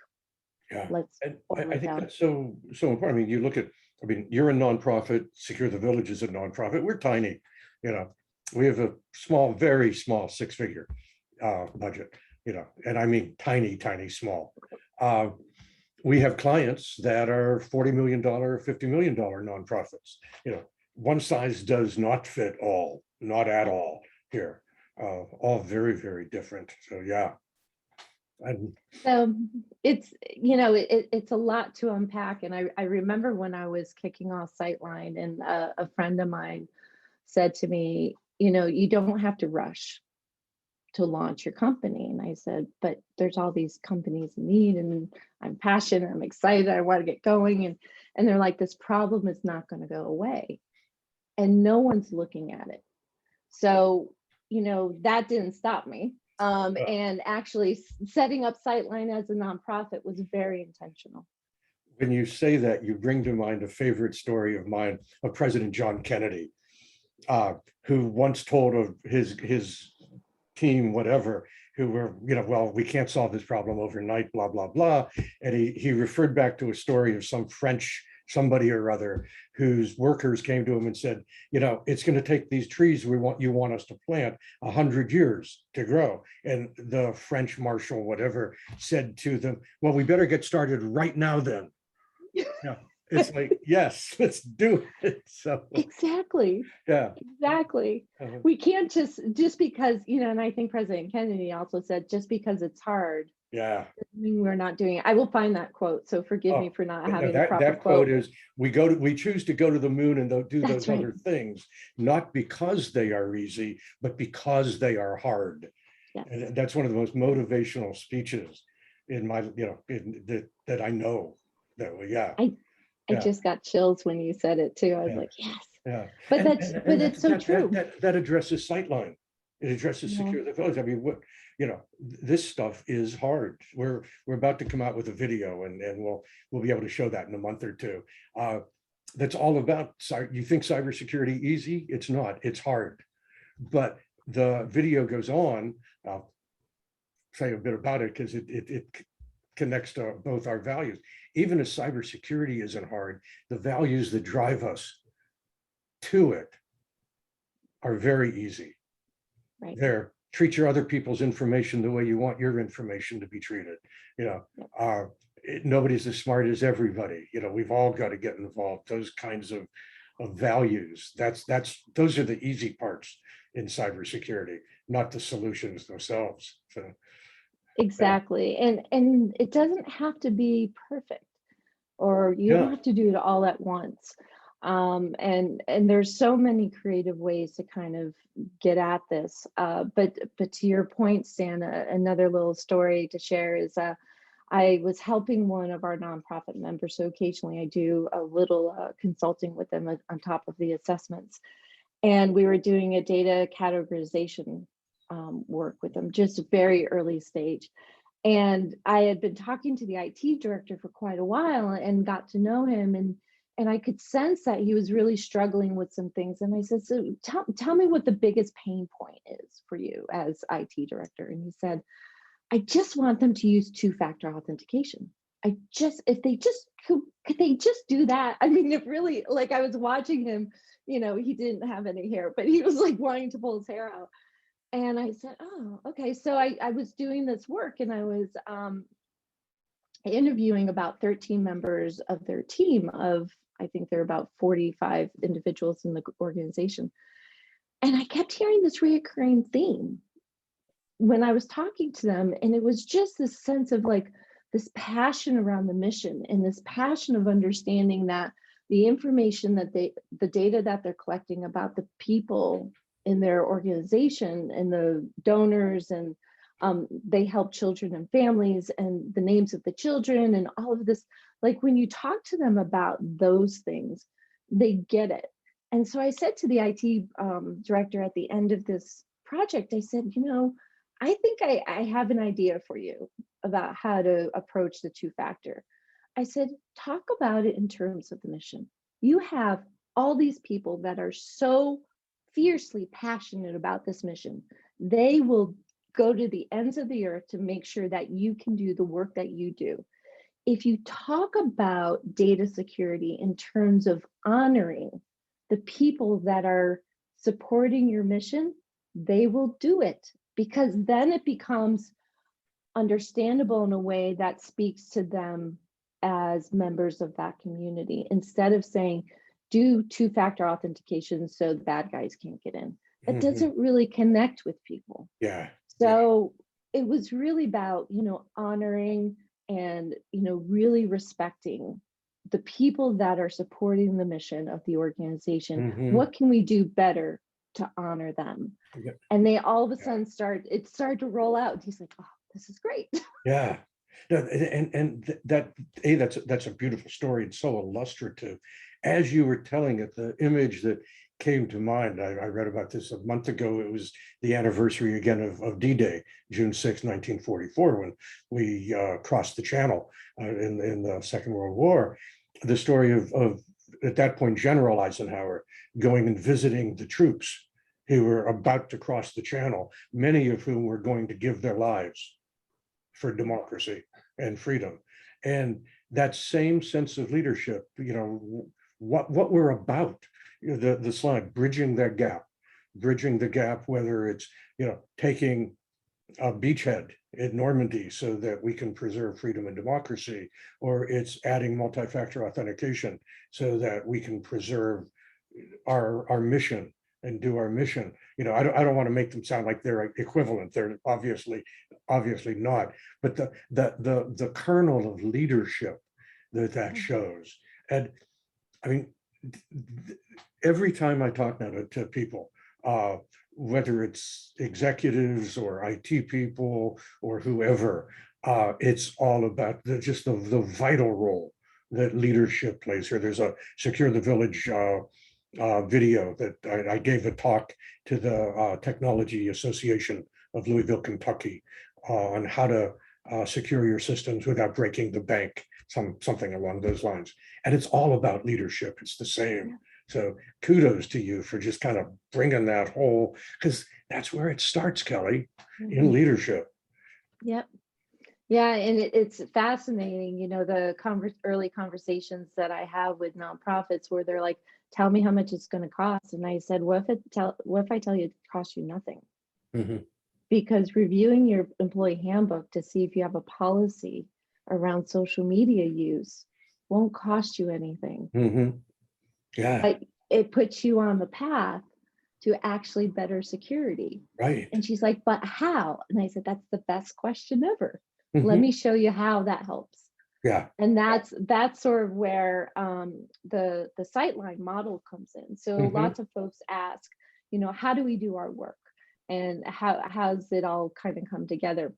Yeah. Let's And boil I it think down. that's so important. I mean, you look at, I mean, you're a nonprofit, Secure the Village is a nonprofit. We're tiny, we have a small, very small six-figure budget, and I mean tiny, tiny, small. We have clients that are $40 million, $50 million nonprofits. One size does not fit all, not at all here. All very, very different. So yeah. And So it's, it's a lot to unpack. And I remember when I was kicking off Sightline, and a friend of mine said to me, you don't have to rush to launch your company. And I said, but there's all these companies in need, and I'm passionate, I'm excited, I want to get going. And they're like, this problem is not going to go away. And no one's looking at it. So, that didn't stop me. And actually setting up Sightline as a nonprofit was very intentional. when you say that, you bring to mind a favorite story of mine of President John Kennedy, who once told of his team, whatever, who were, well, we can't solve this problem overnight, blah, blah, blah. And he referred back to a story of some French somebody or other whose workers came to him and said, it's going to take these trees you want us to plant 100 years to grow. And the French marshal, whatever, said to them, well, we better get started right now then. Yeah. It's like, yes, let's do it. So Exactly. yeah. Exactly. We can't just because, and I think President Kennedy also said, just because it's hard, Yeah. doesn't mean we're not doing it. I will find that quote. So forgive me for not having the proper that quote is, we choose to go to the moon and do That's those right. other things, not because they are easy, but because they are hard. Yes. And that's one of the most motivational speeches in my, that I know. Yeah. I just got chills when you said it too. I was Yeah. like, yes. Yeah. But And it's so true. that addresses Sightline. It addresses Yeah. secure the village. I mean, what, this stuff is hard. We're about to come out with a video, and we'll be able to show that in a month or two. That's all about, you think cybersecurity easy? It's not, it's hard. But the video goes on, I'll say a bit about it because it connects to both our values. Even if cybersecurity isn't hard, the values that drive us to it are very easy. Right. There, treat your other people's information the way you want your information to be treated. Nobody's as smart as everybody. We've all got to get involved. Those kinds of values. Those are the easy parts in cybersecurity, not the solutions themselves. So, Exactly. And it doesn't have to be perfect, or you don't yeah. have to do it all at once. And there's so many creative ways to kind of get at this. But to your point, Stan, another little story to share is I was helping one of our nonprofit members. So occasionally I do a little consulting with them on top of the assessments. And we were doing a data categorization work with them, just very early stage. And I had been talking to the IT director for quite a while and got to know him, and I could sense that he was really struggling with some things. And I said, so tell me what the biggest pain point is for you as IT director. And he said, I just want them to use two-factor authentication. If they just could they just do that? I mean, it really, like, I was watching him, he didn't have any hair, but he was like wanting to pull his hair out. And I said, oh, okay. So I was doing this work, and I was interviewing about 13 members of their team of, I think there are about 45 individuals in the organization. And I kept hearing this reoccurring theme when I was talking to them. And it was just this sense of like this passion around the mission, and this passion of understanding that the information that the data that they're collecting about the people in their organization and the donors, and they help children and families, and the names of the children and all of this, like when you talk to them about those things, they get it. And so I said to the IT director at the end of this project, I said, I think I have an idea for you about how to approach the two-factor. I said, talk about it in terms of the mission. You have all these people that are so fiercely passionate about this mission. They will go to the ends of the earth to make sure that you can do the work that you do. If you talk about data security in terms of honoring the people that are supporting your mission, they will do it, because then it becomes understandable in a way that speaks to them as members of that community, instead of saying, do two-factor authentication so the bad guys can't get in. It doesn't really connect with people. Yeah. So it was really about, honoring and, really respecting the people that are supporting the mission of the organization. What can we do better to honor them? Yeah. And they all of a sudden started to roll out. He's like, oh, this is great. Yeah. And that's a beautiful story and so illustrative. As you were telling it, the image that came to mind, I read about this a month ago. It was the anniversary again of D-Day, June 6, 1944, when we crossed the Channel in the Second World War. The story of at that point, General Eisenhower going and visiting the troops who were about to cross the Channel, many of whom were going to give their lives for democracy and freedom. And that same sense of leadership, what we're about, the slide, bridging the gap, whether it's, taking a beachhead in Normandy so that we can preserve freedom and democracy, or it's adding multi-factor authentication so that we can preserve our mission and do our mission. I don't want to make them sound like they're equivalent. They're obviously not. But the kernel of leadership that shows, and I mean, every time I talk now to people, whether it's executives or IT people or whoever, it's all about just the vital role that leadership plays here. There's a Secure the Village video that I gave a talk to the Technology Association of Louisville, Kentucky, on how to secure your systems without breaking the bank, something along those lines. And it's all about leadership. It's the same. So kudos to you for just kind of bringing that whole, because that's where it starts, Kelley, in leadership. Yep. Yeah, and it's fascinating, the early conversations that I have with nonprofits where they're like, tell me how much it's going to cost. And I said, what if I tell you it costs you nothing? Because reviewing your employee handbook to see if you have a policy around social media use won't cost you anything. Yeah. But it puts you on the path to actually better security. Right. And she's like, but how? And I said, that's the best question ever. Let me show you how that helps. Yeah. And that's sort of where the Sightline model comes in. So lots of folks ask, how do we do our work? And how's it all kind of come together?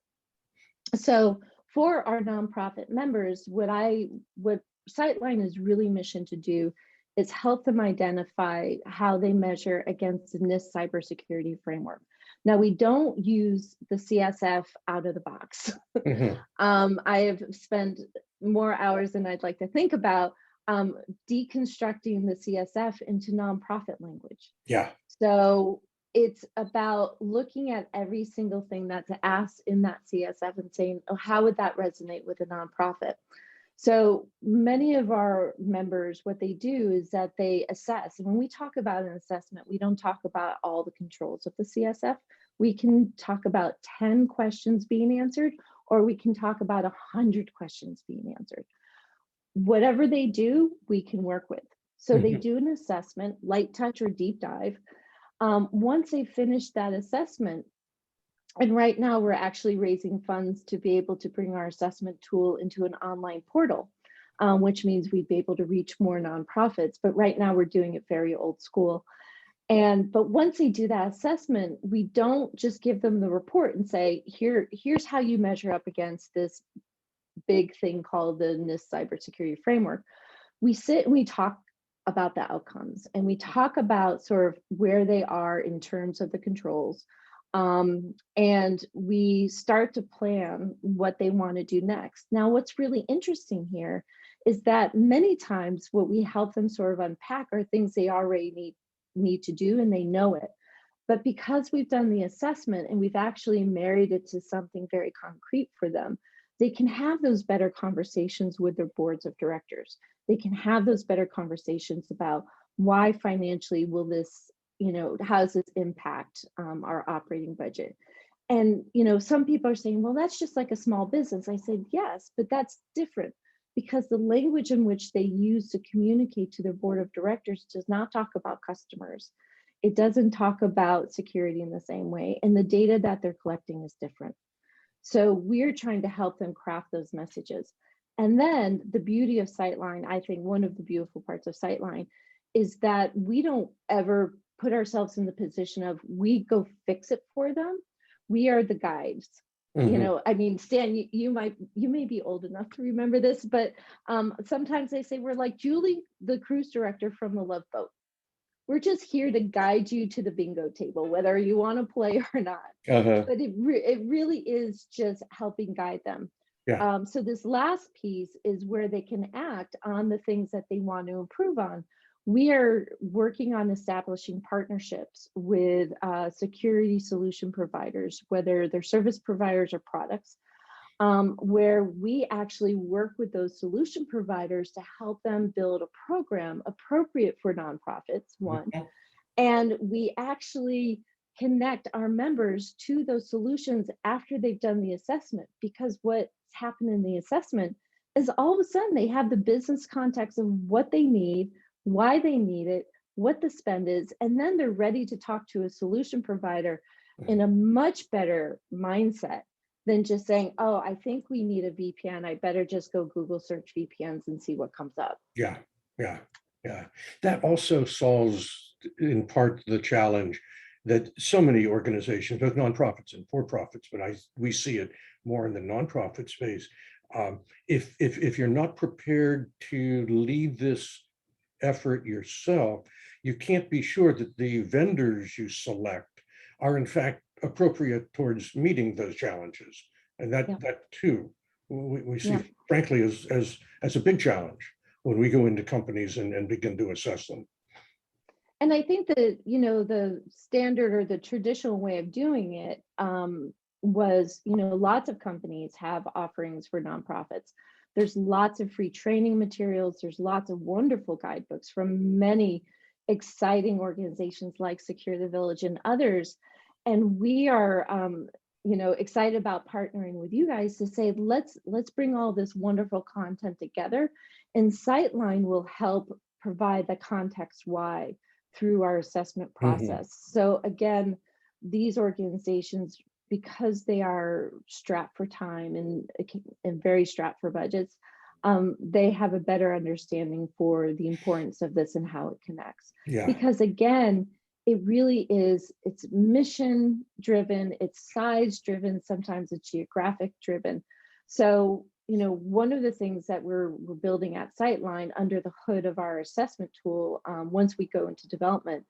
So for our nonprofit members, what Sightline is really mission to do is help them identify how they measure against the NIST cybersecurity framework. Now, we don't use the CSF out of the box. I have spent more hours than I'd like to think about deconstructing the CSF into nonprofit language. Yeah. So it's about looking at every single thing that's asked in that CSF and saying, oh, how would that resonate with a nonprofit? So many of our members, what they do is that they assess. And when we talk about an assessment, we don't talk about all the controls of the CSF. We can talk about 10 questions being answered, or we can talk about 100 questions being answered. Whatever they do, we can work with. So they do an assessment, light touch or deep dive. Once they finish that assessment, and right now we're actually raising funds to be able to bring our assessment tool into an online portal, which means we'd be able to reach more nonprofits. But right now we're doing it very old school. But once they do that assessment, we don't just give them the report and say, here's how you measure up against this big thing called the NIST cybersecurity framework. We sit and we talk about the outcomes, and we talk about sort of where they are in terms of the controls. And we start to plan what they want to do next. Now, what's really interesting here is that many times what we help them sort of unpack are things they already need to do, and they know it. But because we've done the assessment and we've actually married it to something very concrete for them, they can have those better conversations with their boards of directors. They can have those better conversations about why financially will this, how does this impact our operating budget? And, some people are saying, well, that's just like a small business. I said, yes, but that's different because the language in which they use to communicate to their board of directors does not talk about customers. It doesn't talk about security in the same way. And the data that they're collecting is different. So we're trying to help them craft those messages. And then the beauty of Sightline, I think one of the beautiful parts of Sightline is that we don't ever put ourselves in the position of we go fix it for them. We are the guides. I mean, Stan, you may be old enough to remember this, but sometimes they say we're like Julie, the cruise director from the Love Boat. We're just here to guide you to the bingo table, whether you want to play or not. But it really is just helping guide them. Yeah. So this last piece is where they can act on the things that they want to improve on. We are working on establishing partnerships with security solution providers, whether they're service providers or products, where we actually work with those solution providers to help them build a program appropriate for nonprofits, one, and we actually connect our members to those solutions after they've done the assessment, because what's happened in the assessment is all of a sudden they have the business context of what they need, why they need it, what the spend is, and then they're ready to talk to a solution provider in a much better mindset than just saying, oh, I think we need a VPN. I better just go Google search VPNs and see what comes up. Yeah. That also solves in part the challenge that so many organizations, both nonprofits and for-profits, but we see it more in the nonprofit space. If you're not prepared to lead this effort yourself, you can't be sure that the vendors you select are in fact appropriate towards meeting those challenges. And Yeah. that too, we Yeah. see frankly as a big challenge when we go into companies and begin to assess them. And I think that, the standard or the traditional way of doing it was, lots of companies have offerings for nonprofits. There's lots of free training materials. There's lots of wonderful guidebooks from many exciting organizations like Secure the Village and others. And we are, excited about partnering with you guys to say, let's bring all this wonderful content together. And Sightline will help provide the context why through our assessment Mhm. process. So again, these organizations, because they are strapped for time and very strapped for budgets, they have a better understanding for the importance of this and how it connects. Yeah, Because again, it really is, it's mission driven, it's size driven, sometimes it's geographic driven. So, one of the things that we're building at Sightline under the hood of our assessment tool, once we go into development,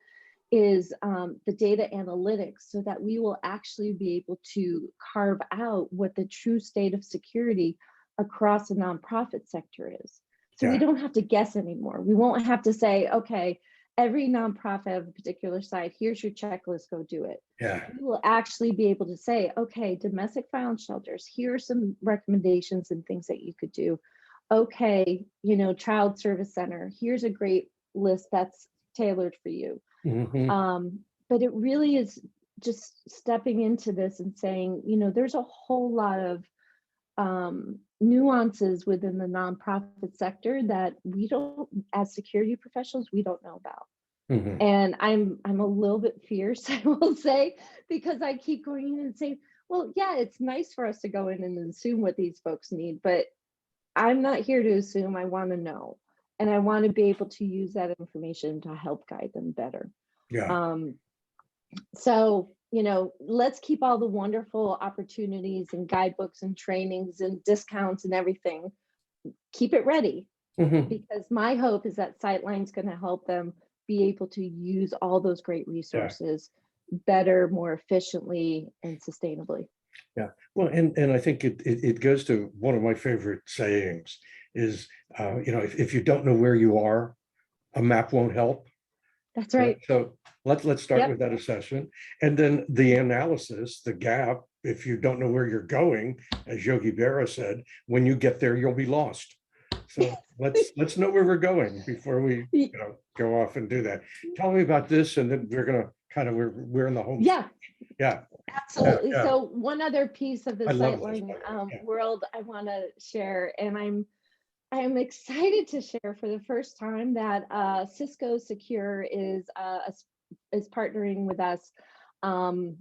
is the data analytics, so that we will actually be able to carve out what the true state of security across the nonprofit sector is. So we yeah, don't have to guess anymore. We won't have to say, okay, every nonprofit of a particular site, here's your checklist, go do it. yeah. We will actually be able to say, okay, domestic violence shelters, here are some recommendations and things that you could do. Okay, child service center, here's a great list that's tailored for you. Mhm. But it really is just stepping into this and saying, there's a whole lot of nuances within the nonprofit sector that we don't, as security professionals, we don't know about. Mhm. And I'm a little bit fierce, I will say, because I keep going in and saying, well, yeah, it's nice for us to go in and assume what these folks need, but I'm not here to assume. I want to know. And I want to be able to use that information to help guide them better. Yeah. Um, so, let's keep all the wonderful opportunities and guidebooks and trainings and discounts and everything. Keep it ready, Mhm. because my hope is that Sightline's going to help them be able to use all those great Yeah. resources better, more efficiently, and sustainably. Yeah. Well, and I think it goes to one of my favorite sayings is, if you don't know where you are, a map won't help. That's Right. right. So let's start with Yep. that assessment. And then the analysis, the gap, if you don't know where you're going, as Yogi Berra said, when you get there, you'll be lost. So let's know where we're going before we, go off and do that. Tell me about this, and then we're gonna kind of we're in the home. Yeah, Yeah, yeah, absolutely. yeah. So one other piece of the I love this, Sightline by the way. Yeah. world I want to share, and I'm excited to share for the first time that Cisco Secure is partnering with us um,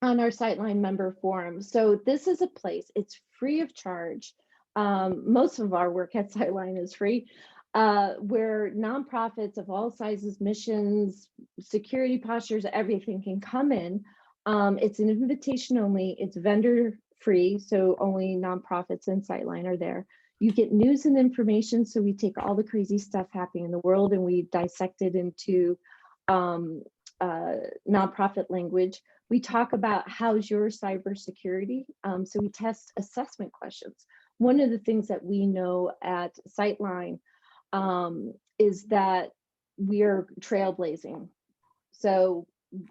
on our Sightline member forum. So this is a place, it's free of charge. Most of our work at Sightline is free, where nonprofits of all sizes, missions, security postures, everything can come in. It's an invitation only, it's vendor free, so only nonprofits and Sightline are there. You get news and information, so we take all the crazy stuff happening in the world and we dissect it into um, nonprofit language. We talk about how's your cybersecurity. So we test assessment questions. One of the things that we know at Sightline is that we are trailblazing. So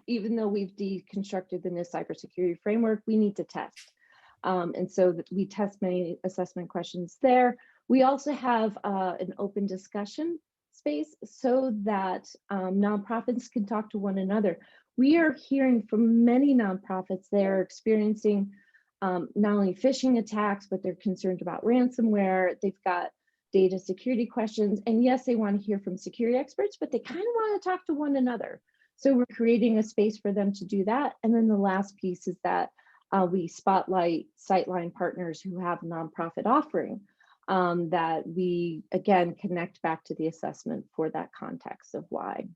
even though we've deconstructed the NIST cybersecurity framework, we need to test. And so that we test many assessment questions there. We also have an open discussion space so that nonprofits can talk to one another. We are hearing from many nonprofits they're experiencing not only phishing attacks, but they're concerned about ransomware. They've got data security questions. And yes, they want to hear from security experts, but they kind of want to talk to one another. So we're creating a space for them to do that. And then the last piece is that we spotlight Sightline partners who have nonprofit offering that we, again, connect back to the assessment for that context of why.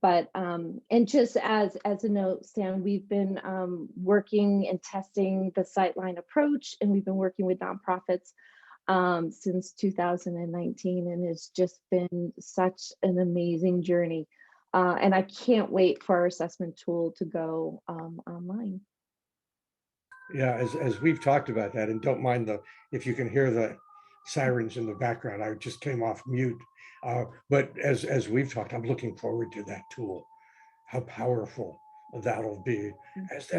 But and just as a note, Stan, we've been working and testing the Sightline approach, and we've been working with nonprofits since 2019, and it's just been such an amazing journey. And I can't wait for our assessment tool to go online. Yeah, as we've talked about that, and don't mind if you can hear the sirens in the background, I just came off mute. But as we've talked, I'm looking forward to that tool, how powerful that'll be as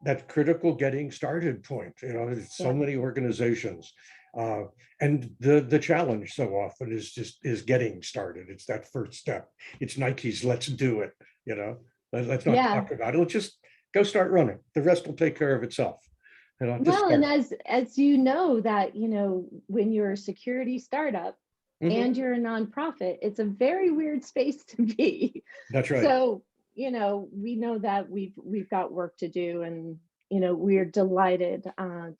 that critical getting started point. There's so Yeah. many organizations. Uh, and the challenge so often is getting started. It's that first step. It's Nike's let's do it, you know. Let's not Yeah. talk about it. Let's just go start running. The rest will take care of itself. Just Well, and start. as you know that, when you're a security startup Mhm. and you're a nonprofit, it's a very weird space to be. That's right. So, we know that we've got work to do, and we're delighted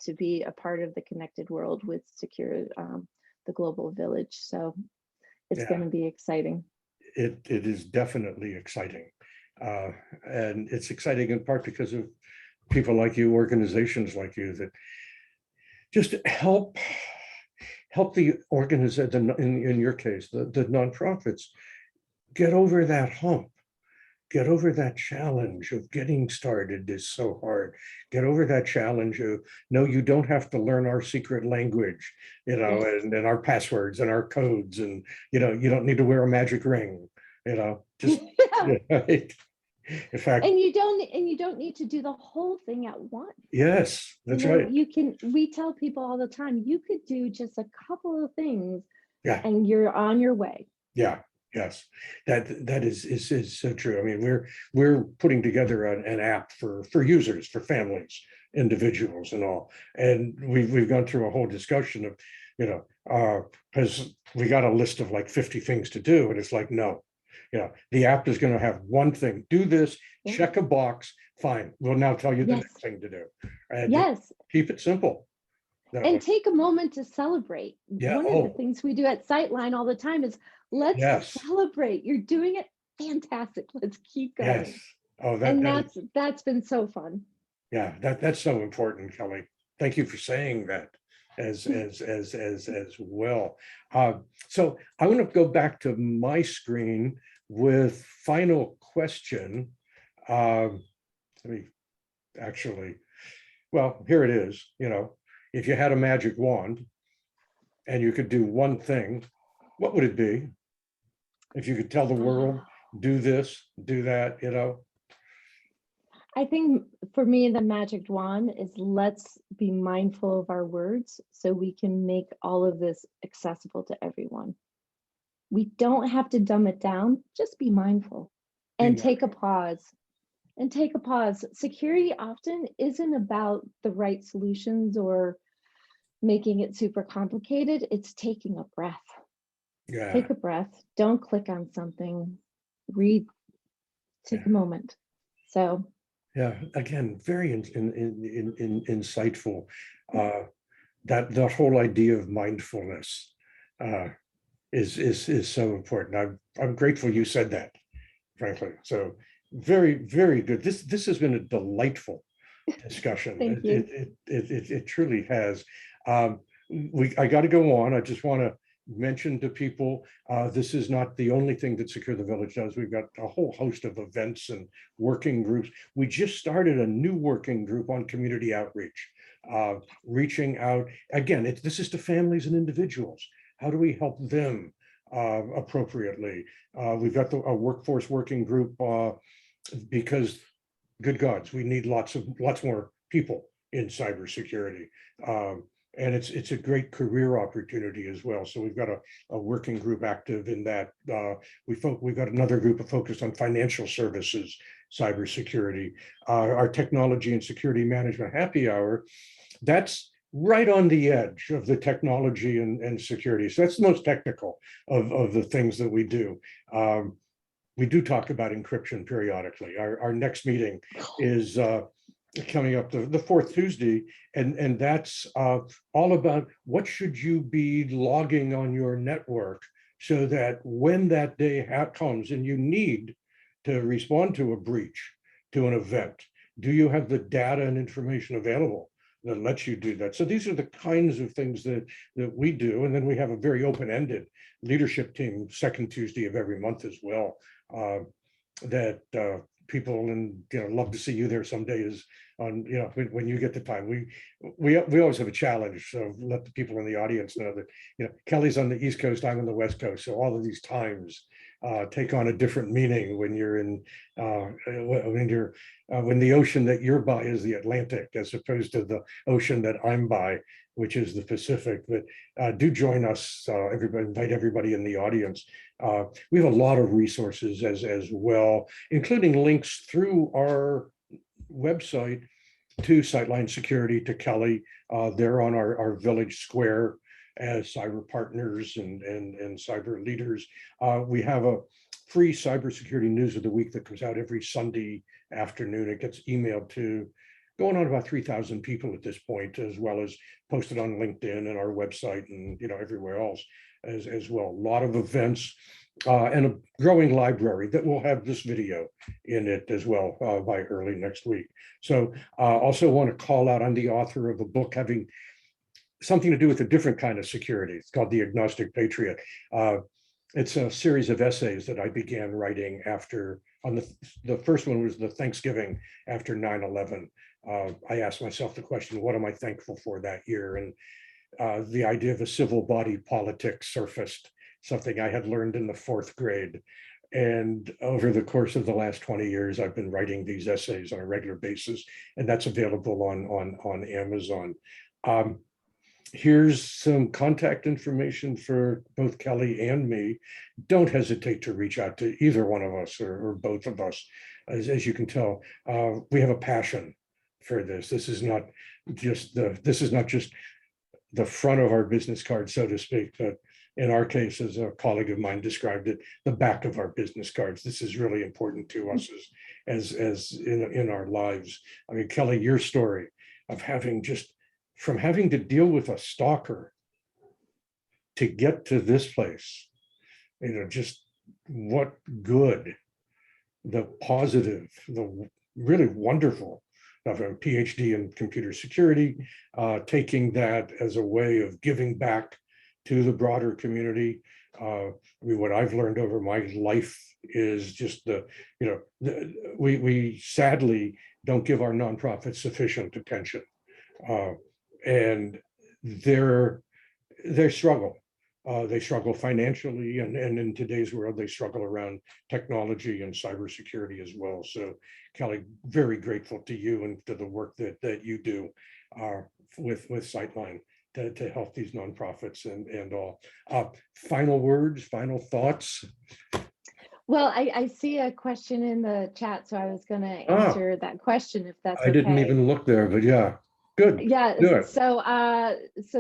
to be a part of the connected world with Secure, the Global Village. So it's going Yeah, to be exciting. it is definitely exciting. And it's exciting in part because of people like you, organizations like you that just help the organization, in your case, the nonprofits, get over that hump, get over that challenge of getting started is so hard. Get over that challenge of, no, you don't have to learn our secret language, Yes. and our passwords and our codes, and you don't need to wear a magic ring, just Yeah. right. In fact, And you don't need to do the whole thing at once. yes, that's right. We tell people all the time, you could do just a couple of things Yeah. and you're on your way. Yeah, yes, that is so true. I mean, we're putting together an app for users, for families, individuals, and all, and we've gone through a whole discussion of, because we got a list of like 50 things to do, and it's like, no, the app is going to have one thing: do this, Yeah. check a box, fine. We'll now tell you the Yes. next thing to do, and just Yes. keep it simple. That way. And take a moment to celebrate. Yeah. One of the Oh, things we do at Sightline all the time is let's yes, celebrate. You're doing it fantastic. Let's keep yes. going. Oh, And that is. that's been so fun. Yeah, that's so important, Kelley. Thank you for saying that as well. Uh, so I want to go back to my screen with final question. Let me actually, well, here it is. If you had a magic wand and you could do one thing, what would it be? If you could tell the world, do this, do that. I think for me, the magic wand is let's be mindful of our words so we can make all of this accessible to everyone. We don't have to dumb it down, just be mindful Be and my, take a pause. And take a pause. Security often isn't about the right solutions or making it super complicated. It's taking a breath. yeah, Take a breath. Don't click on something. Read, yeah. take a moment. So, Yeah, again, very insightful. Uh, that the whole idea of mindfulness uh, is so important. I'm grateful you said that, frankly. So very, very good. This has been a delightful discussion. thank you. It truly has. Um, I got to go on. I just want to mention to people, this is not the only thing that Secure the Village does. We've got a whole host of events and working groups. We just started a new working group on community outreach, reaching out. Again, this is to families and individuals. How do we help them appropriately? We've got a workforce working group because, good gods, we need lots more people in cybersecurity. And it's a great career opportunity as well. So we've got a working group active in that. We've got another group of focused on financial services, cybersecurity. Our technology and security management happy hour, that's right on the edge of the technology and security. So that's the most technical of the things that we do. We do talk about encryption periodically. Our next meeting is coming up the fourth Tuesday, and that's all about what should you be logging on your network so that when that day comes and you need to respond to a breach, to an event, do you have the data and information available that lets you do that. So these are the kinds of things that we do. And then we have a very open-ended leadership team, second Tuesday of every month as well, that people, and love to see you there someday, is on, when you get the time. We always have a challenge, so let the people in the audience know that Kelley's on the East Coast, I'm on the West Coast, so all of these times take on a different meaning when you're in when the ocean that you're by is the Atlantic, as opposed to the ocean that I'm by, which is the Pacific. But do join us, everybody, invite everybody in the audience. We have a lot of resources as well, including links through our website to Sightline Security, to Kelley. They're on our village square as cyber partners and cyber leaders. We have a free cybersecurity news of the week that comes out every Sunday afternoon. It gets emailed to going on about 3,000 people at this point, as well as posted on LinkedIn and our website and everywhere else as well. A lot of events and a growing library that will have this video in it as well by early next week. So also want to call out, I'm the author of a book having something to do with a different kind of security. It's called The Agnostic Patriot. It's a series of essays that I began writing after, the first one was the Thanksgiving after 9/11. I asked myself the question, what am I thankful for that year? And the idea of a civil body politic surfaced, something I had learned in the 4th grade. And over the course of the last 20 years, I've been writing these essays on a regular basis, and that's available on Amazon. Here's some contact information for both Kelley and me. Don't hesitate to reach out to either one of us or both of us. As you can tell, we have a passion for this. This is not just the front of our business card, so to speak, but in our case, as a colleague of mine described it, the back of our business cards. This is really important to us as in our lives. I mean, Kelley, your story of from having to deal with a stalker to get to this place, just what good, the positive, the really wonderful. I have a PhD in computer security, taking that as a way of giving back to the broader community. What I've learned over my life is just we sadly don't give our nonprofits sufficient attention. And they struggle. They struggle financially, and in today's world, they struggle around technology and cybersecurity as well. So, Kelley, very grateful to you and to the work that you do with Sightline to help these nonprofits and all. Final words, final thoughts? Well, I see a question in the chat, so I was going to answer that question, if that's okay. I didn't even look there, but yeah. Good. Yeah. So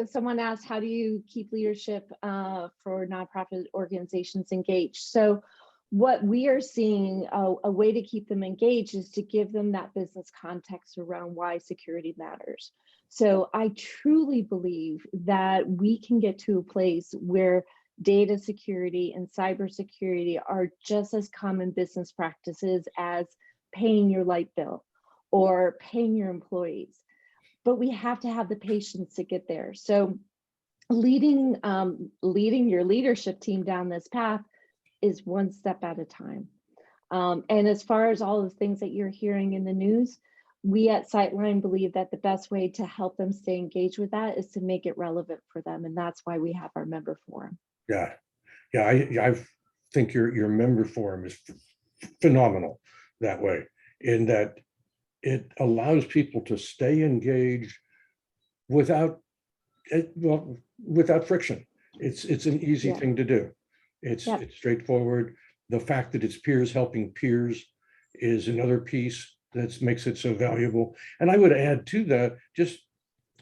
someone asked, how do you keep leadership for nonprofit organizations engaged? So what we are seeing, a way to keep them engaged is to give them that business context around why security matters. So I truly believe that we can get to a place where data security and cybersecurity are just as common business practices as paying your light bill or paying your employees. But we have to have the patience to get there. So leading your leadership team down this path is one step at a time. And as far as all the things that you're hearing in the news, we at Sightline believe that the best way to help them stay engaged with that is to make it relevant for them. And that's why we have our member forum. Yeah. I think your member forum is phenomenal that way, in that it allows people to stay engaged without friction. It's an easy thing to do. It's straightforward. The fact that it's peers helping peers is another piece that makes it so valuable. And I would add to that, just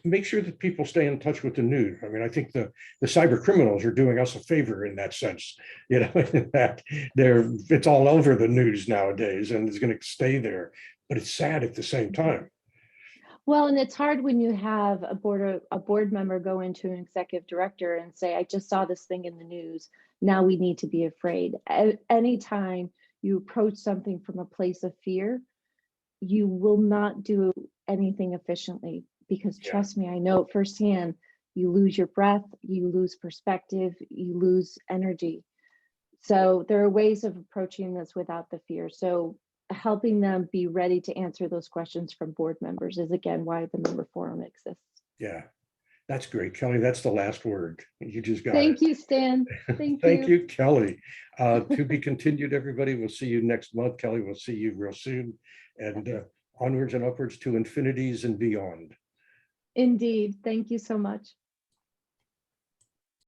make sure that people stay in touch with the news. I mean, I think the cyber criminals are doing us a favor in that sense. That it's all over the news nowadays, and it's going to stay there. But it's sad at the same time. Well, and it's hard when you have a board member go into an executive director and say, I just saw this thing in the news. Now we need to be afraid. Anytime you approach something from a place of fear, you will not do anything efficiently, because Yeah. trust me, I know it firsthand. You lose your breath, you lose perspective, you lose energy. So there are ways of approaching this without the fear. So helping them be ready to answer those questions from board members is again why the member forum exists. Yeah, that's great, Kelley. That's the last word. You just got Thank it. you, Stan. Thank Thank you. you, Kelley. To be continued, everybody. We'll see you next month. Kelley, we'll see you real soon. And onwards and upwards to infinities and beyond. Indeed. Thank you so much.